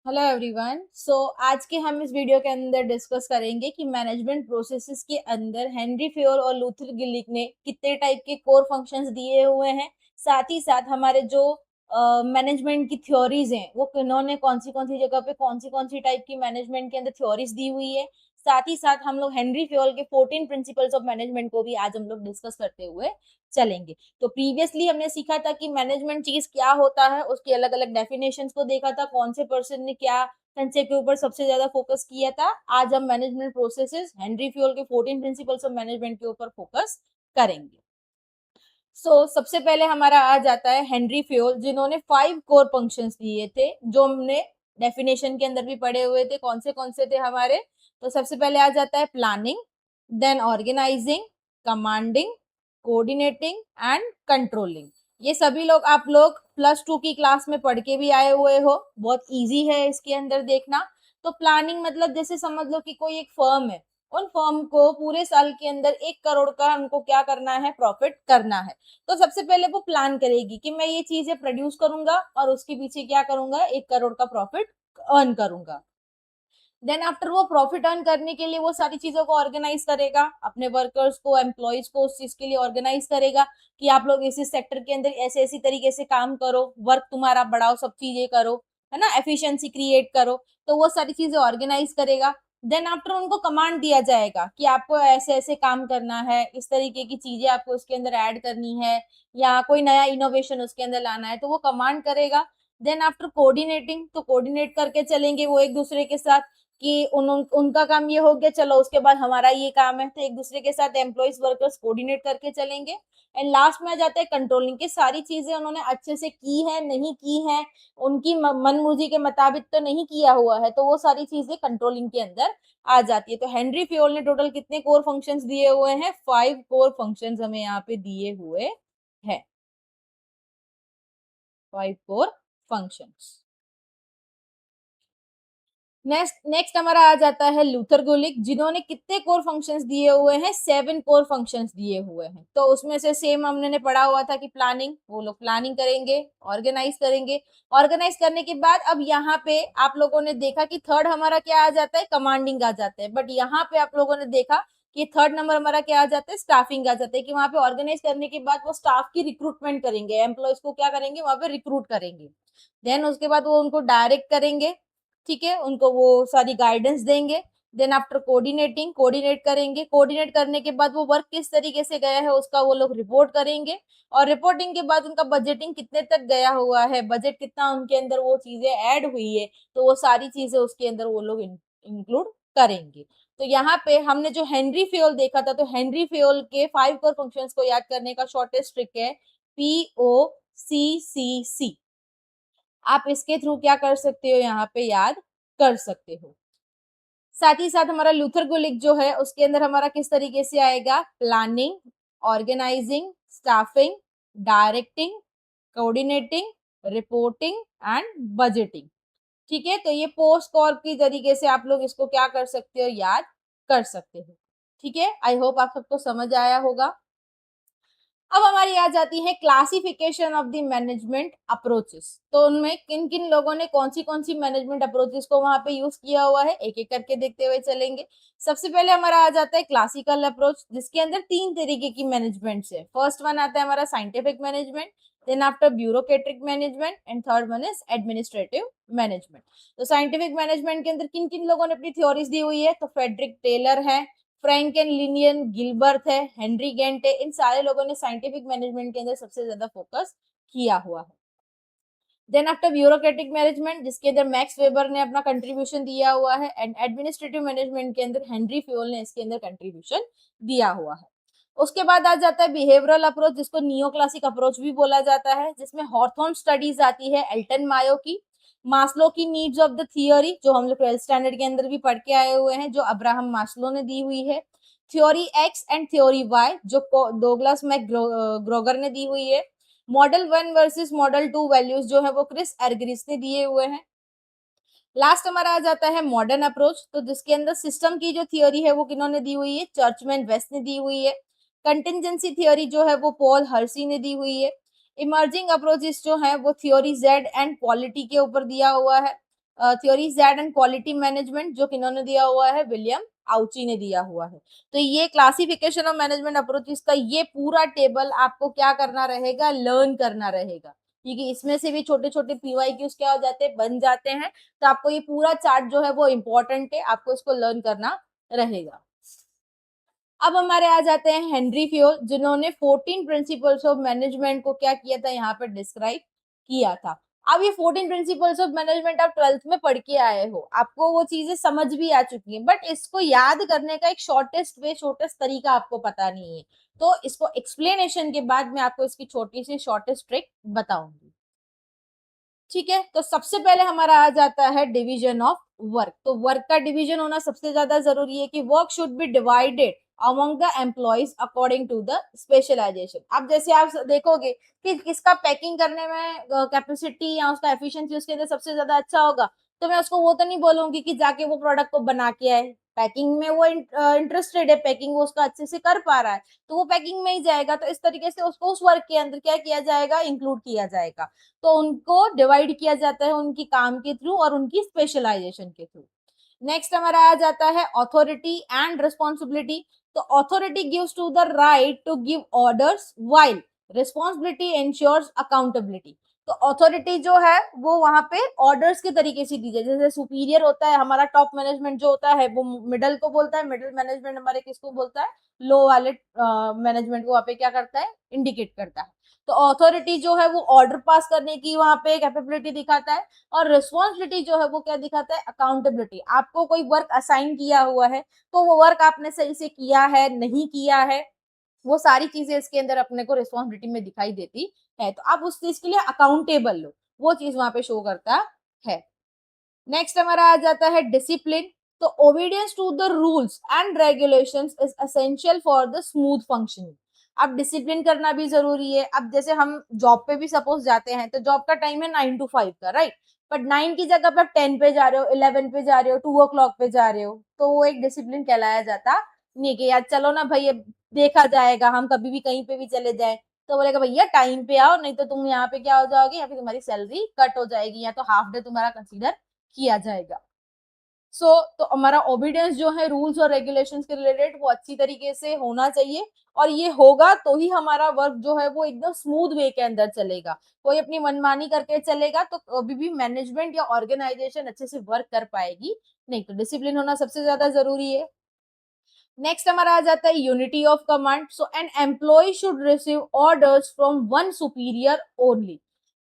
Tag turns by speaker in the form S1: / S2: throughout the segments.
S1: Hello everyone. आज के हम इस वीडियो के अंदर डिस्कस करेंगे कि मैनेजमेंट प्रोसेसेस के अंदर हेनरी फेयोल और लूथर गिलिक ने कितने टाइप के कोर फंक्शंस दिए हुए हैं। साथ ही साथ हमारे जो मैनेजमेंट की थ्योरीज हैं वो किन्होंने कौन सी जगह पे कौन सी टाइप की मैनेजमेंट के अंदर थ्योरीज दी हुई है। साथ ही साथ हम लोग हेनरी फेयोल के 14 प्रिंसिपल्स ऑफ मैनेजमेंट को भी आज हम लोग डिस्कस करते हुए चलेंगे। तो प्रीवियसली हमने सीखा था कि मैनेजमेंट चीज क्या होता है, उसकी अलग अलग डेफिनेशंस को देखा था, कौन से पर्सन ने क्या कंसेप्ट के ऊपर सबसे ज्यादा फोकस किया था। आज हम मैनेजमेंट प्रोसेसेस हेनरी फ्यूल के 14 प्रिंसिपल्स ऑफ मैनेजमेंट के ऊपर फोकस करेंगे। सबसे पहले हमारा आ जाता है हेनरी फ्यूल, जिन्होंने 5 कोर फंक्शंस दिए थे, जो हमने डेफिनेशन के अंदर भी पढ़े हुए थे। कौन से थे हमारे? तो सबसे पहले आ जाता है planning, then organising, commanding, coordinating and controlling. ये सभी लोग आप लोग +2 की क्लास में पढ़ के भी आए हुए हो। बहुत इजी है इसके अंदर देखना। तो प्लानिंग मतलब जैसे समझ लो कि कोई एक फर्म है, उन फर्म को पूरे साल के अंदर 1 करोड़ का उनको क्या करना है, प्रॉफिट करना है। तो सबसे पहले वो प्लान करेगी कि मैं ये चीजें प्रोड्यूस करूंगा और उसके पीछे क्या करूंगा, 1 करोड़ का प्रॉफिट अर्न करूंगा। देन आफ्टर वो प्रॉफिट अर्न करने के लिए वो सारी चीजों को ऑर्गेनाइज करेगा, अपने वर्कर्स को, एम्प्लॉयज को उस चीज के लिए ऑर्गेनाइज करेगा कि आप लोग इस सेक्टर के अंदर ऐसे ऐसी तरीके से काम करो, वर्क तुम्हारा बढ़ाओ, सब चीजें करो, है ना, एफिशिएंसी क्रिएट करो। तो वो सारी चीजें ऑर्गेनाइज करेगा। देन आफ्टर उनको कमांड दिया जाएगा कि आपको ऐसे ऐसे काम करना है, इस तरीके की चीजें आपको उसके अंदर ऐड करनी है, या कोई नया इनोवेशन उसके अंदर लाना है, तो वो कमांड करेगा। देन आफ्टर कोऑर्डिनेटिंग, तो कोऑर्डिनेट करके चलेंगे वो एक दूसरे के साथ कि उनका काम ये हो गया, चलो उसके बाद हमारा ये काम है, तो एक दूसरे के साथ एम्प्लॉइज वर्कर्स कोऑर्डिनेट करके चलेंगे। एंड लास्ट में आ जाता है कंट्रोलिंग, की सारी चीजें उन्होंने अच्छे से की है नहीं की है, उनकी मनमर्जी के मुताबिक तो नहीं किया हुआ है, तो वो सारी चीजें कंट्रोलिंग के अंदर आ जाती है। तो हेनरी फ्योल ने टोटल कितने कोर फंक्शंस दिए हुए हैं? 5 कोर फंक्शंस हमें यहाँ पे दिए हुए हैं। 5 कोर फंक्शंस। नेक्स्ट नेक्स्ट हमारा आ जाता है लूथर गुलिक, जिन्होंने कितने कोर फंक्शंस दिए हुए हैं? 7 कोर फंक्शंस दिए हुए हैं। तो उसमें से सेम हमने पढ़ा हुआ था कि प्लानिंग, वो लोग प्लानिंग करेंगे, ऑर्गेनाइज करेंगे। ऑर्गेनाइज करने के बाद अब यहाँ पे आप लोगों ने देखा कि थर्ड हमारा क्या आ जाता है? कमांडिंग आ जाता है। बट यहाँ पे आप लोगों ने देखा कि थर्ड नंबर हमारा क्या आ जाता है? स्टाफिंग आ जाता है, कि वहां पे ऑर्गेनाइज करने के बाद वो स्टाफ की रिक्रूटमेंट करेंगे, एम्प्लॉयज को क्या करेंगे, वहां पे रिक्रूट करेंगे। देन उसके बाद वो उनको डायरेक्ट करेंगे, ठीक है, उनको वो सारी गाइडेंस देंगे। देन आफ्टर कोऑर्डिनेटिंग, कोऑर्डिनेट करेंगे, कोऑर्डिनेट करने के बाद वो वर्क किस तरीके से गया है उसका वो लोग रिपोर्ट करेंगे। और रिपोर्टिंग के बाद उनका बजटिंग कितने तक गया हुआ है, बजट कितना उनके अंदर वो चीजें ऐड हुई है, तो वो सारी चीजें उसके अंदर वो लोग इंक्लूड करेंगे। तो यहाँ पे हमने जो हेनरी फ्योल देखा था, तो हेनरी फ्योल के 5 कोर फंक्शंस को याद करने का शॉर्टेस्ट ट्रिक है POCCC। आप इसके थ्रू क्या कर सकते हो, यहाँ पे याद कर सकते हो। साथ ही साथ हमारा लूथर गुलिक जो है उसके अंदर हमारा किस तरीके से आएगा? Planning, organising, staffing, directing, coordinating, reporting and budgeting. ठीक है, तो ये पोस्ट कॉर्प की तरीके से आप लोग इसको क्या कर सकते हो, याद कर सकते हो। ठीक है, आई होप आप सबको समझ आया होगा। अब हमारी आ जाती है classification of the management approaches. तो उनमें किन किन लोगों ने कौन सी मैनेजमेंट अप्रोचेस को वहां पे यूज किया हुआ है, एक एक करके देखते हुए चलेंगे। सबसे पहले हमारा आ जाता है क्लासिकल अप्रोच, जिसके अंदर 3 तरीके की मैनेजमेंट है। फर्स्ट वन आता है हमारा scientific management, then after bureaucratic management and third one is administrative management. तो साइंटिफिक मैनेजमेंट के अंदर किन किन लोगों ने अपनी थ्योरीज दी हुई है? तो फेडरिक टेलर है, फ्रैंक एंड लिनियन गिलबर्ट है, हेनरी गेंट है। इन सारे लोगों ने साइंटिफिक मैनेजमेंट के अंदर सबसे ज्यादा फोकस किया हुआ है। देन आफ्टर ब्यूरोक्रेटिक मैनेजमेंट, जिसके अंदर मैक्स वेबर ने अपना कंट्रीब्यूशन दिया हुआ है, एंड एडमिनिस्ट्रेटिव मैनेजमेंट के अंदर हेनरी फ्योल ने इसके अंदर कंट्रीब्यूशन दिया हुआ है। उसके बाद आ जाता है बिहेवियरल अप्रोच, जिसको नियो क्लासिक अप्रोच भी बोला जाता है, जिसमें हॉर्थॉर्न स्टडीज आती है, एल्टन मायो की, मास्लो की नीड्स ऑफ द थियोरी, जो हम लोग 12th स्टैंडर्ड के अंदर भी पढ़ के आए हुए हैं, जो अब्राहम मास्लो ने दी हुई है, theory X and theory Y, जो डोगलास मैक ग्रोगर ने दी हुई है, मॉडल 1 वर्सेस मॉडल 2 वैल्यूज जो है वो क्रिस एर्गरिस ने दिए हुए हैं। लास्ट हमारा आ जाता है मॉडर्न अप्रोच, तो जिसके अंदर सिस्टम की जो थियोरी है वो किन्होंने दी हुई है? चर्चमैन वेस्ट ने दी हुई है। कंटिजेंसी थियोरी जो है वो पॉल हर्सी ने दी हुई है। इमर्जिंग अप्रोचेस जो है वो थ्योरी जेड एंड क्वालिटी के ऊपर दिया हुआ है। Theories that and quality management, जो किन्होंने दिया हुआ है, विलियम आउची ने दिया हुआ है। तो ये क्लासिफिकेशन ऑफ मैनेजमेंट अप्रोचेस का ये पूरा टेबल आपको क्या करना रहेगा, लर्न करना रहेगा, क्योंकि इसमें से भी छोटे छोटे पीवाईक्यूज क्या हो जाते हैं, बन जाते हैं। तो आपको ये पूरा चार्ट जो है वो इम्पोर्टेंट है, आपको इसको लर्न करना रहेगा। अब हमारे आ जाते हैं हेनरी फ्योल, जिन्होंने 14 प्रिंसिपल्स ऑफ मैनेजमेंट को क्या किया था, यहाँ पे डिस्क्राइब किया था। अब ये 14 प्रिंसिपल्स ऑफ मैनेजमेंट आप 12th में पढ़ के आए हो, आपको वो चीजें समझ भी आ चुकी हैं, बट इसको याद करने का एक शॉर्टेस्ट वे, शॉर्टेस्ट तरीका आपको पता नहीं है। तो इसको एक्सप्लेनेशन के बाद मैं आपको इसकी छोटी सी शॉर्टेस्ट ट्रिक बताऊंगी। ठीक है, तो सबसे पहले हमारा आ जाता है डिवीजन ऑफ वर्क। तो वर्क का डिवीजन होना सबसे ज्यादा जरूरी है कि work should be divided among the employees according to the specialisation. अब जैसे आप देखोगे कि किसका पैकिंग करने में कैपेसिटी या उसका एफिशिएंसी उसके अंदर सबसे ज्यादा अच्छा होगा, तो मैं उसको वो तो नहीं बोलूंगी कि जाके वो प्रोडक्ट को बना के आए। पैकिंग में वो इंटरेस्टेड है, पैकिंग वो उसका अच्छे से कर पा रहा है, तो वो पैकिंग में ही जाएगा। तो इस तरीके से उसको उस वर्क के अंदर क्या किया जाएगा, इंक्लूड किया जाएगा। तो उनको डिवाइड किया जाता है उनकी काम के थ्रू और उनकी स्पेशलाइजेशन के थ्रू। नेक्स्ट हमारा आ जाता है अथॉरिटी एंड रिस्पॉन्सिबिलिटी। तो authority gives to the right to give orders while responsibility ensures accountability. तो अथॉरिटी जो है वो वहां पे ऑर्डर्स के तरीके से दी जाए। जैसे सुपीरियर होता है हमारा, टॉप मैनेजमेंट जो होता है वो मिडल को बोलता है, मिडिल मैनेजमेंट हमारे किसको बोलता है, लो वाले मैनेजमेंट को वहां पे क्या करता है, इंडिकेट करता है। तो अथॉरिटी जो है वो ऑर्डर पास करने की वहां पे कैपेबिलिटी दिखाता है, और रिस्पॉन्सिबिलिटी जो है वो क्या दिखाता है, अकाउंटेबिलिटी। आपको कोई वर्क असाइन किया हुआ है, तो वो वर्क आपने सही से किया है नहीं किया है, वो सारी चीजें इसके अंदर अपने को रिस्पॉन्सिबिलिटी में दिखाई देती है। तो आप उस चीज के लिए अकाउंटेबल लो, वो चीज वहां पे शो करता है। नेक्स्ट हमारा आ जाता है डिसिप्लिन। तो obedience to the rules and regulations is essential for the smooth functioning. अब डिसिप्लिन करना भी जरूरी है। अब जैसे हम जॉब पे भी सपोज जाते हैं, तो जॉब का टाइम है 9 to 5 का, राइट। बट 9 की जगह पे आप 10 पे जा रहे हो, 11 पे जा रहे हो, 2 o'clock पे जा रहे हो, तो वो एक डिसिप्लिन कहलाया जाता नहीं, कि यार चलो ना भाई, अब देखा जाएगा, हम कभी भी कहीं पे भी चले जाए। तो बोलेगा भैया टाइम पे आओ, नहीं तो तुम यहाँ पे क्या हो जाओगे, यहाँ पे तुम्हारी सैलरी कट हो जाएगी, या तो हाफ डे तुम्हारा कंसीडर किया जाएगा। तो हमारा ओबीडियंस जो है रूल्स और रेगुलेशंस के रिलेटेड वो अच्छी तरीके से होना चाहिए, और ये होगा तो ही हमारा वर्क जो है वो एकदम स्मूथ वे के अंदर चलेगा। कोई अपनी मनमानी करके चलेगा तो कभी भी मैनेजमेंट या ऑर्गेनाइजेशन अच्छे से वर्क कर पाएगी नहीं। तो डिसिप्लिन होना सबसे ज्यादा जरूरी है। नेक्स्ट हमारा आ जाता है unity of command. So an employee should receive orders from one superior only.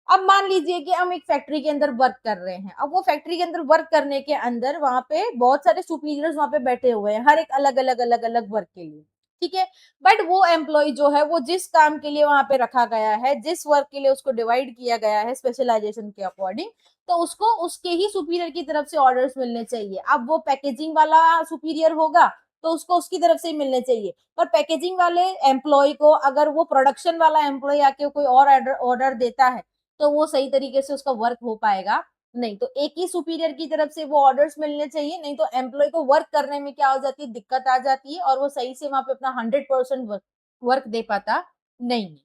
S1: अब मान लीजिए कि हम एक फैक्ट्री के अंदर वर्क कर रहे हैं। अब वो फैक्ट्री के अंदर वर्क करने के अंदर वहां पे बहुत सारे सुपीरियर्स वहां पे बैठे हुए हैं, हर एक अलग अलग अलग अलग वर्क के लिए, ठीक है। बट वो एम्प्लॉय जो है वो जिस काम के लिए वहां पे रखा गया है, जिस वर्क के लिए उसको डिवाइड किया गया है स्पेशलाइजेशन के अकॉर्डिंग, तो उसको उसके ही सुपीरियर की तरफ से ऑर्डर्स मिलने चाहिए। अब वो पैकेजिंग वाला सुपीरियर होगा तो उसको उसकी तरफ से ही मिलने चाहिए। पर पैकेजिंग वाले एम्प्लॉय को अगर वो प्रोडक्शन वाला एम्प्लॉय आके कोई और ऑर्डर देता है, तो वो सही तरीके से उसका वर्क हो पाएगा नहीं। तो एक ही सुपीरियर की तरफ से वो ऑर्डर्स मिलने चाहिए, नहीं तो एम्प्लॉय को वर्क करने में क्या हो जाती है, दिक्कत आ जाती है, और वो सही से वहां पे अपना 100% वर्क दे पाता नहीं है।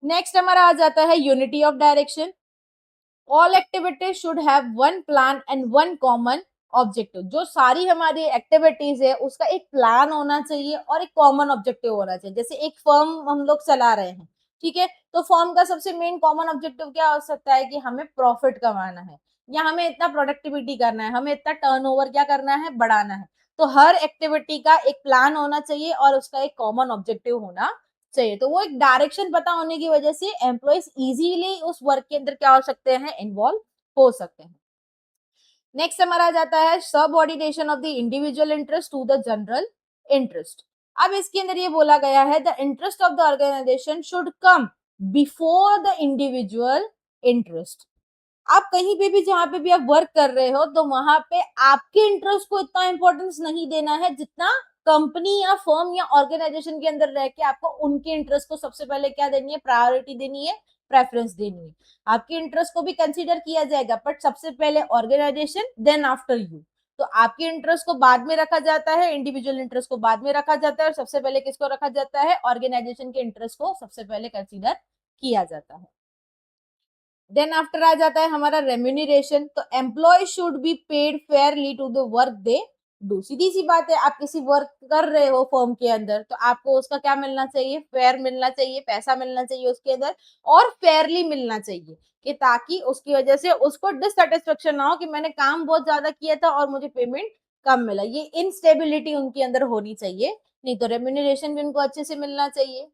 S1: नेक्स्ट हमारा आ जाता है unity of direction. All activities should have one plan and one common objective. जो सारी हमारी एक्टिविटीज है उसका एक प्लान होना चाहिए और एक कॉमन ऑब्जेक्टिव होना चाहिए। जैसे एक फर्म हम लोग चला रहे हैं, ठीक है, तो फर्म का सबसे मेन कॉमन ऑब्जेक्टिव क्या हो सकता है कि हमें प्रॉफिट कमाना है, या हमें इतना प्रोडक्टिविटी करना है, हमें इतना टर्नओवर क्या करना है, बढ़ाना है। तो हर एक्टिविटी का एक प्लान होना चाहिए और उसका एक कॉमन ऑब्जेक्टिव होना चाहिए। तो वो एक डायरेक्शन पता होने की वजह से एम्प्लॉयज इजीली उस वर्क के अंदर क्या हो सकते हैं, इन्वॉल्व हो सकते हैं। नेक्स्ट हमारा आ जाता है subordination of the individual interest to the general interest. अब इसके अंदर ये बोला गया है the interest of the organisation should come before the individual interest. आप कहीं पे भी जहां पे भी आप वर्क कर रहे हो, तो वहां पे आपके इंटरेस्ट को इतना इंपॉर्टेंस नहीं देना है जितना कंपनी या फर्म या ऑर्गेनाइजेशन के अंदर रह के आपको उनके इंटरेस्ट को सबसे पहले क्या देनी है, प्रायोरिटी देनी है, प्रेफरेंस देनी है। आपके इंटरेस्ट को भी कंसीडर किया जाएगा, बट सबसे पहले ऑर्गेनाइजेशन, देन आफ्टर यू। तो आपके इंटरेस्ट को बाद में रखा जाता है, इंडिविजुअल इंटरेस्ट को बाद में रखा जाता है, और सबसे पहले किसको रखा जाता है, ऑर्गेनाइजेशन के इंटरेस्ट को सबसे पहले कंसीडर किया जाता है। देन आफ्टर आ जाता है हमारा रेम्यूनरेशन। तो employee should be paid fairly to the work they do. सीधी सी बात है, आप किसी वर्क कर रहे हो फर्म के अंदर तो आपको उसका क्या मिलना चाहिए, फेयर मिलना चाहिए, पैसा मिलना चाहिए उसके अंदर, और फेयरली मिलना चाहिए, कि ताकि उसकी वजह से उसको डिससेटिस्फेक्शन ना हो कि मैंने काम बहुत ज्यादा किया था और मुझे पेमेंट कम मिला। ये इनस्टेबिलिटी उनके अंदर होनी चाहिए, नहीं तो रेम्यूनरेशन भी उनको अच्छे से मिलना चाहिए।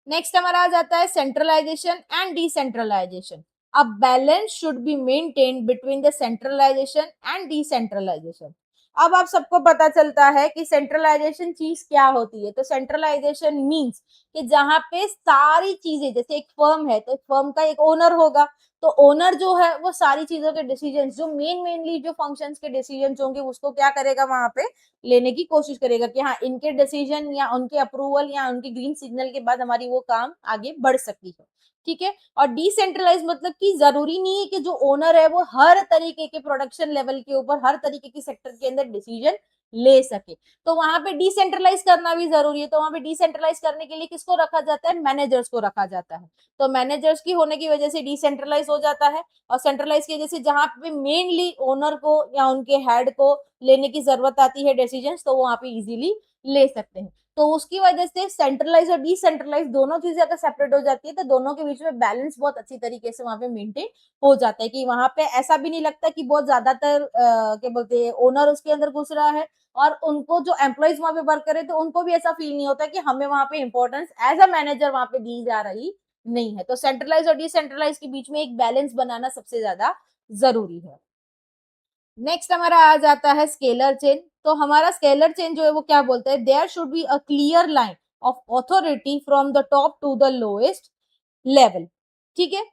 S1: नेक्स्ट हमारा आ जाता है centralisation and decentralisation. A balance should be maintained between the centralisation and decentralisation. अब आप सबको पता चलता है कि सेंट्रलाइजेशन चीज क्या होती है। तो सेंट्रलाइजेशन मींस कि जहां पे सारी चीजें, जैसे एक फर्म है तो एक फर्म का एक ओनर होगा, तो ओनर जो है वो सारी चीजों के डिसीजन, जो मेनली जो फंक्शंस के डिसीजन होंगे उसको क्या करेगा, वहां पे लेने की कोशिश करेगा कि हाँ इनके डिसीजन या उनके अप्रूवल या उनके ग्रीन सिग्नल के बाद हमारी वो काम आगे बढ़ सकती है। ठीक है। और डिसेंट्रलाइज मतलब कि जरूरी नहीं है कि जो ओनर है वो हर तरीके के प्रोडक्शन लेवल के ऊपर हर तरीके के सेक्टर के अंदर डिसीजन ले सके। तो वहां पे डिसेंट्रलाइज करना भी जरूरी है। तो वहां पे डिसेंट्रलाइज करने के लिए किसको रखा जाता है, मैनेजर्स को रखा जाता है। तो मैनेजर्स की होने की वजह से डिसेंट्रलाइज हो जाता है। और सेंट्रलाइज की वजह से जहां पे मेनली ओनर को या उनके हेड को लेने की जरूरत आती है डिसीजन, तो वो वहां पे इजीली ले सकते हैं। तो उसकी वजह से सेंट्रलाइज और डिसेंट्रलाइज दोनों चीजें अगर सेपरेट हो जाती है तो दोनों के बीच में बैलेंस बहुत अच्छी तरीके से वहां पे मेंटेन हो जाता है, कि वहां पे ऐसा भी नहीं लगता कि बहुत ज्यादातर क्या बोलते हैं ओनर उसके अंदर घुस रहा है, और उनको जो एम्प्लॉइज वहां पे वर्क करे तो उनको भी ऐसा फील नहीं होता कि हमें वहां पे इंपॉर्टेंस एज अ मैनेजर वहां पे दी जा रही नहीं है। तो सेंट्रलाइज और डिसेंट्रलाइज के बीच में एक बैलेंस बनाना सबसे ज्यादा जरूरी है। नेक्स्ट हमारा आ जाता है स्केलर चेन। तो हमारा स्केलर चेन जो है वो क्या बोलता है, there should be a clear line of authority from the top to the lowest level. ठीक है।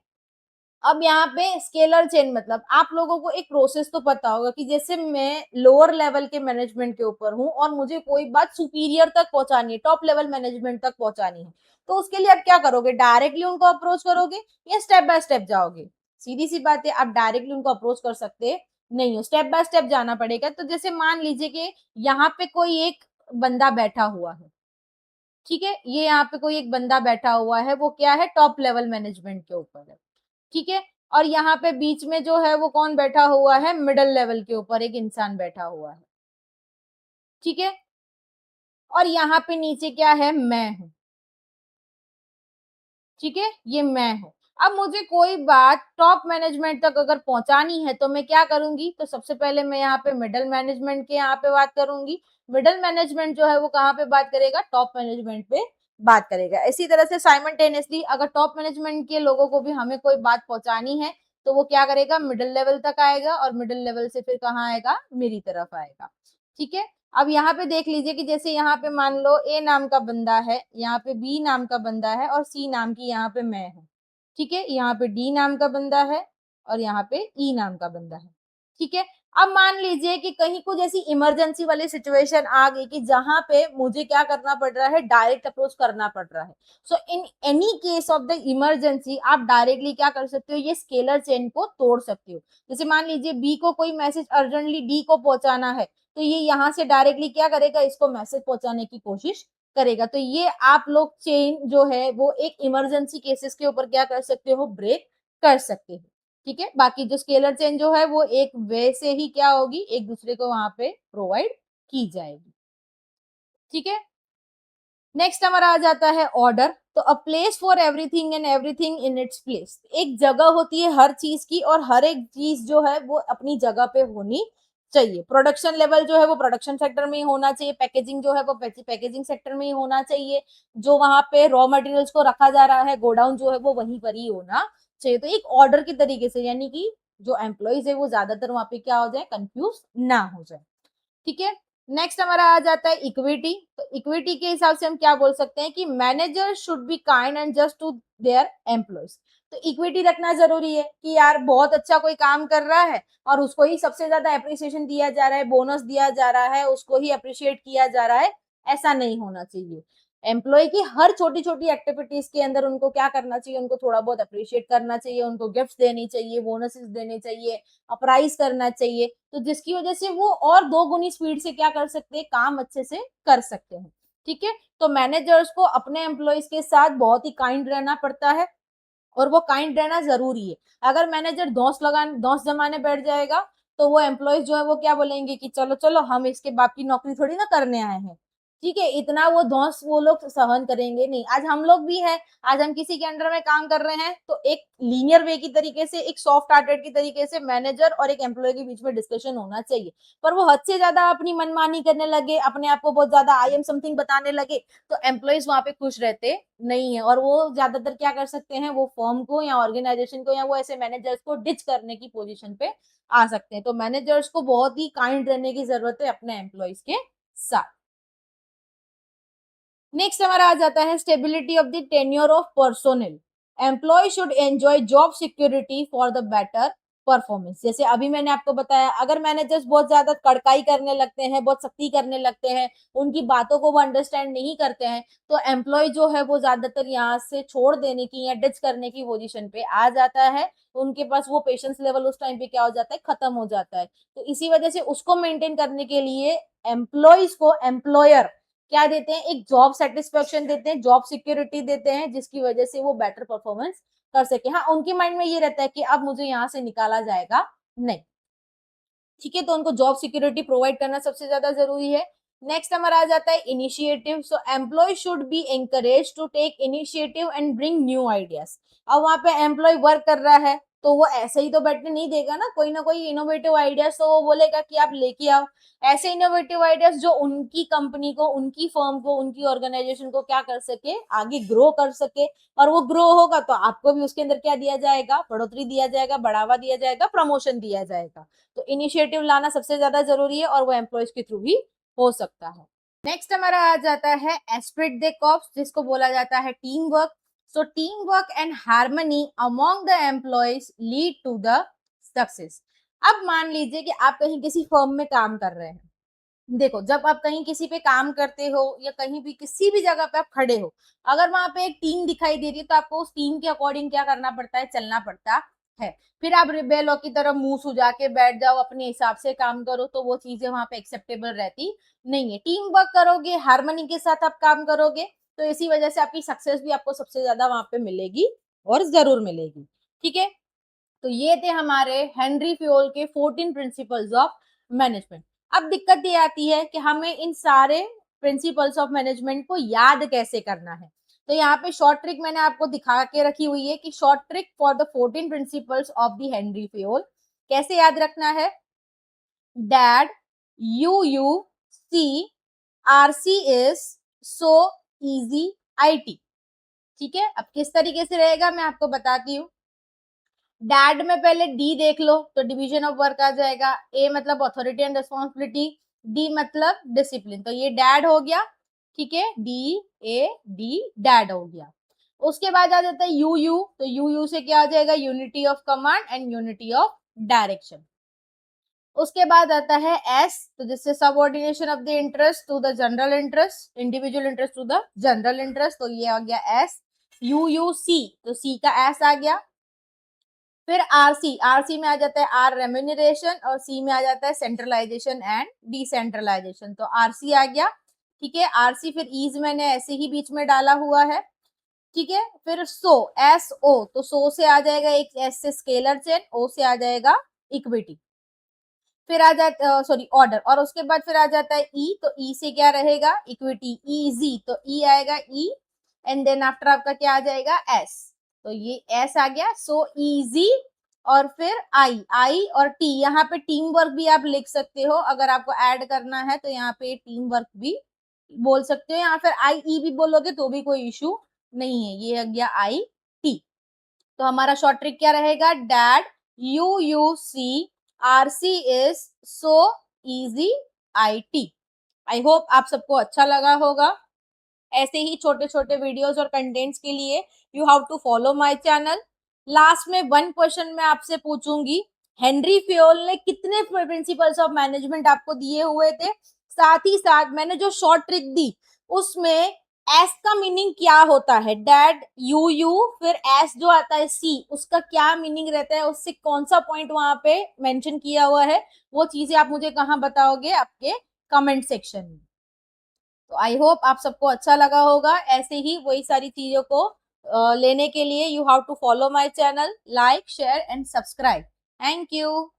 S1: अब यहाँ पे स्केलर चेन मतलब आप लोगों को एक प्रोसेस तो पता होगा कि जैसे मैं लोअर लेवल के मैनेजमेंट के ऊपर हूँ और मुझे कोई बात सुपीरियर तक पहुंचानी है, टॉप लेवल मैनेजमेंट तक पहुंचानी है, तो उसके लिए आप क्या करोगे, डायरेक्टली उनको अप्रोच करोगे या स्टेप बाय स्टेप जाओगे। सीधी सी बात है, आप डायरेक्टली उनको अप्रोच कर सकते नहीं हो, स्टेप बाय स्टेप जाना पड़ेगा। तो जैसे मान लीजिए कि यहाँ पे कोई एक बंदा बैठा हुआ है, ठीक है, ये यहाँ पे कोई एक बंदा बैठा हुआ है, वो क्या है, टॉप लेवल मैनेजमेंट के ऊपर है। ठीक है। और यहाँ पे बीच में जो है वो कौन बैठा हुआ है, मिडल लेवल के ऊपर एक इंसान बैठा हुआ है। ठीक है। और यहाँ पे नीचे क्या है, मैं हूं। ठीक है, ये मैं हूं। अब मुझे कोई बात टॉप मैनेजमेंट तक अगर पहुंचानी है तो मैं क्या करूंगी, तो सबसे पहले मैं यहाँ पे मिडल मैनेजमेंट के यहाँ पे बात करूंगी। मिडल मैनेजमेंट जो है वो कहाँ पे बात करेगा, टॉप मैनेजमेंट पे बात करेगा। इसी तरह से साइमल्टेनियसली अगर टॉप मैनेजमेंट के लोगों को भी हमें कोई बात पहुंचानी है तो वो क्या करेगा, मिडिल लेवल तक आएगा, और मिडिल लेवल से फिर कहाँ आएगा, मेरी तरफ आएगा। ठीक है। अब यहाँ पे देख लीजिए कि जैसे यहाँ पे मान लो ए नाम का बंदा है, यहाँ पे बी नाम का बंदा है, और सी नाम की यहाँ पे मैं हूँ। ठीक है। यहाँ पे डी नाम का बंदा है और यहाँ पे ई नाम का बंदा है। ठीक है। अब मान लीजिए कि कहीं कुछ ऐसी इमरजेंसी वाली सिचुएशन आ गई कि जहां पे मुझे क्या करना पड़ रहा है, डायरेक्ट अप्रोच करना पड़ रहा है। So in any case of the emergency आप डायरेक्टली क्या कर सकते हो, ये स्केलर चेन को तोड़ सकते हो। जैसे मान लीजिए बी को कोई मैसेज अर्जेंटली डी को पहुंचाना है, तो ये यहाँ से डायरेक्टली क्या करेगा, इसको मैसेज पहुंचाने की कोशिश करेगा। तो ये आप लोग चेन जो है वो एक इमरजेंसी केसेस के ऊपर क्या कर सकते हो, ब्रेक कर सकते हो। ठीक है। बाकी जो स्केलर चेन जो है वो एक वे से ही क्या होगी, एक दूसरे को वहां पे प्रोवाइड की जाएगी। ठीक है। नेक्स्ट हमारा आ जाता है ऑर्डर। तो a place for everything and everything in its place. एक जगह होती है हर चीज की, और हर एक चीज जो है वो अपनी जगह पे होनी चाहिए। प्रोडक्शन लेवल जो है वो प्रोडक्शन सेक्टर में ही होना चाहिए, पैकेजिंग जो है वो पैकेजिंग सेक्टर में ही होना चाहिए, जो वहां पे रॉ मटेरियल्स को रखा जा रहा है गोडाउन जो है वो वहीं पर ही होना चाहिए। तो एक ऑर्डर की तरीके से, यानी कि जो एम्प्लॉइज है वो ज्यादातर वहां पे क्या हो जाए, कंफ्यूज ना हो जाए। ठीक है। नेक्स्ट हमारा आ जाता है इक्विटी। तो इक्विटी के हिसाब से हम क्या बोल सकते हैं कि manager should be kind and just to their employees. तो इक्विटी रखना जरूरी है कि यार बहुत अच्छा कोई काम कर रहा है और उसको ही सबसे ज्यादा अप्रिसिएशन दिया जा रहा है, बोनस दिया जा रहा है, उसको ही अप्रिशिएट किया जा रहा है, ऐसा नहीं होना चाहिए। एम्प्लॉय की हर छोटी छोटी एक्टिविटीज के अंदर उनको क्या करना चाहिए, उनको थोड़ा बहुत अप्रिशिएट करना चाहिए, उनको गिफ्ट देनी चाहिए, बोनसेस देने चाहिए, अप्राइज करना चाहिए, तो जिसकी वजह से वो और दो गुनी स्पीड से क्या कर सकते हैं, काम अच्छे से कर सकते हैं। ठीक है। तो मैनेजर्स को अपने एम्प्लॉयज के साथ बहुत ही काइंड रहना पड़ता है, और वो काइंड रहना जरूरी है। अगर मैनेजर धौंस जमाने बैठ जाएगा तो वो एम्प्लॉयज जो है वो क्या बोलेंगे कि चलो चलो हम इसके बाप की नौकरी थोड़ी ना करने आए हैं। ठीक है, इतना वो धौंस वो लोग सहन करेंगे नहीं। आज हम लोग भी है, आज हम किसी के अंडर में काम कर रहे हैं तो एक लीनियर वे की तरीके से, एक सॉफ्ट हार्टेड की तरीके से मैनेजर और एक एम्प्लॉय के बीच में डिस्कशन होना चाहिए। पर वो हद से ज्यादा अपनी मनमानी करने लगे, अपने आप को बहुत ज्यादा आई एम समथिंग बताने लगे, तो एम्प्लॉयज वहां पे खुश रहते नहीं है। और वो ज्यादातर क्या कर सकते हैं, वो फर्म को या ऑर्गेनाइजेशन को या वो ऐसे मैनेजर्स को डिच करने की पोजीशन पे आ सकते हैं। तो मैनेजर्स को बहुत ही काइंड रहने की जरूरत है अपने एम्प्लॉयज के साथ। नेक्स्ट हमारा आ जाता है stability of the tenure of personnel. Employee should enjoy job security for the better performance. जैसे अभी मैंने आपको बताया, अगर मैनेजर्स बहुत ज्यादा कड़काई करने लगते हैं, बहुत सख्ती करने लगते हैं, उनकी बातों को वो अंडरस्टैंड नहीं करते हैं, तो एम्प्लॉय जो है वो ज्यादातर यहाँ से छोड़ देने की या डिच करने की पोजीशन पे आ जाता है। उनके पास वो पेशेंस लेवल उस टाइम पे क्या हो जाता है, खत्म हो जाता है। तो इसी वजह से उसको मेंटेन करने के लिए एम्प्लॉयज को एम्प्लॉयर क्या देते हैं, एक जॉब सेटिस्फेक्शन देते हैं, जॉब सिक्योरिटी देते हैं, जिसकी वजह से वो बेटर परफॉर्मेंस कर सके। हाँ, उनके माइंड में ये रहता है कि अब मुझे यहाँ से निकाला जाएगा नहीं। ठीक है, तो उनको जॉब सिक्योरिटी प्रोवाइड करना सबसे ज्यादा जरूरी है। नेक्स्ट हमारा आ जाता है initiative. So employee should be encouraged to take initiative and bring new ideas. अब वहां पे एम्प्लॉय वर्क कर रहा है तो वो ऐसे ही तो बैठने नहीं देगा ना कोई इनोवेटिव आइडियाज तो वो बोलेगा कि आप लेके आओ। ऐसे इनोवेटिव आइडियाज जो उनकी कंपनी को, उनकी फर्म को, उनकी ऑर्गेनाइजेशन को क्या कर सके, आगे ग्रो कर सके। और वो ग्रो होगा तो आपको भी उसके अंदर क्या दिया जाएगा, बढ़ोतरी दिया जाएगा, बढ़ावा दिया जाएगा, प्रमोशन दिया जाएगा। तो इनिशिएटिव लाना सबसे ज्यादा जरूरी है और वो एम्प्लॉयज के थ्रू ही हो सकता है। नेक्स्ट हमारा आ जाता है एस्पिरिट दे कॉर्प्स, जिसको बोला जाता है team work. So team work and harmony among the employees lead to the success. अब मान लीजिए कि आप कहीं किसी फर्म में काम कर रहे हैं। देखो, जब आप कहीं किसी पे काम करते हो या कहीं भी किसी भी जगह पे आप खड़े हो, अगर वहां पे एक टीम दिखाई दे रही है तो आपको उस टीम के अकॉर्डिंग क्या करना पड़ता है, चलना पड़ता है। फिर आप रिबेलों की तरह मुंह सुजा के बैठ जाओ, अपने हिसाब से काम करो, तो वो चीजें वहां पे एक्सेप्टेबल रहती नहीं है। टीम वर्क करोगे, हार्मनी के साथ आप काम करोगे, तो इसी वजह से आपकी सक्सेस भी आपको सबसे ज्यादा वहां पे मिलेगी और जरूर मिलेगी। ठीक है, तो ये थे हमारे हेनरी फ्योल के 14 प्रिंसिपल्स ऑफ मैनेजमेंट। अब दिक्कत ये आती है कि हमें इन सारे प्रिंसिपल्स ऑफ मैनेजमेंट को याद कैसे करना है। तो यहाँ पे शॉर्ट ट्रिक मैंने आपको दिखा के रखी हुई है कि short trick for the 14 principles of the Henry Fayol. कैसे याद रखना है, dad, UUC, RC is so easy IT। ठीक है, अब किस तरीके से रहेगा मैं आपको बताती हूँ। डैड में पहले डी देख लो तो डिवीजन ऑफ वर्क आ जाएगा। ए मतलब अथॉरिटी एंड रिस्पॉन्सिबिलिटी, डी मतलब डिसिप्लिन, तो ये डैड हो गया। ठीक है, DAD डैड हो गया। उसके बाद आ जाता है UU, तो UU से क्या आ जाएगा, unity of command and unity of direction. उसके बाद आता है S, तो जिससे subordination of the interest to the general interest, individual interest to the general interest, तो ये आ गया S। UUC, तो C का S आ गया। फिर आरसी में आ जाता है आर रेम्यूनरेशन और सी में आ जाता है सेंट्रलाइजेशन एंड डिसेंट्रलाइजेशन, तो आरसी आ गया। ठीक है, आरसी फिर ईज मैंने ऐसे ही बीच में डाला हुआ है। ठीक है, फिर SO, तो सो से आ जाएगा एक एस से स्केलर चेन, ओ से आ जाएगा इक्विटी। फिर आ जाता सॉरी ऑर्डर, और उसके बाद फिर आ जाता है ई, तो ई से क्या रहेगा, इक्विटी। इजी, तो ई आएगा ई, एंड देन आफ्टर आपका क्या आ जाएगा, एस, तो ये एस आ गया। सो इजी, और फिर आई और टी, यहाँ पे टीम वर्क भी आप लिख सकते हो, अगर आपको ऐड करना है तो यहाँ पे टीम वर्क भी बोल सकते हो, या फिर IE भी बोलोगे तो भी कोई इशू नहीं है। ये आ गया IT। तो हमारा शॉर्ट ट्रिक क्या रहेगा, dad, UUC, RC is so easy IT। I hope आप सबको अच्छा लगा होगा। ऐसे ही छोटे छोटे वीडियोस और कंटेंट्स के लिए you have to follow my channel. Last में वन क्वेश्चन मैं आपसे पूछूंगी, हेनरी फ्योल ने कितने प्रिंसिपल्स ऑफ मैनेजमेंट आपको दिए हुए थे, साथ ही साथ मैंने जो शॉर्ट ट्रिक दी उसमें एस का मीनिंग क्या होता है, डैड, यू फिर एस जो आता है सी, उसका क्या मीनिंग रहता है, उससे कौन सा पॉइंट वहां पे मेंशन किया हुआ है, वो चीजें आप मुझे कहाँ बताओगे, आपके कमेंट सेक्शन में। तो आई होप आप सबको अच्छा लगा होगा। ऐसे ही वही सारी चीजों को लेने के लिए you have to follow my channel, like, share and subscribe. Thank you.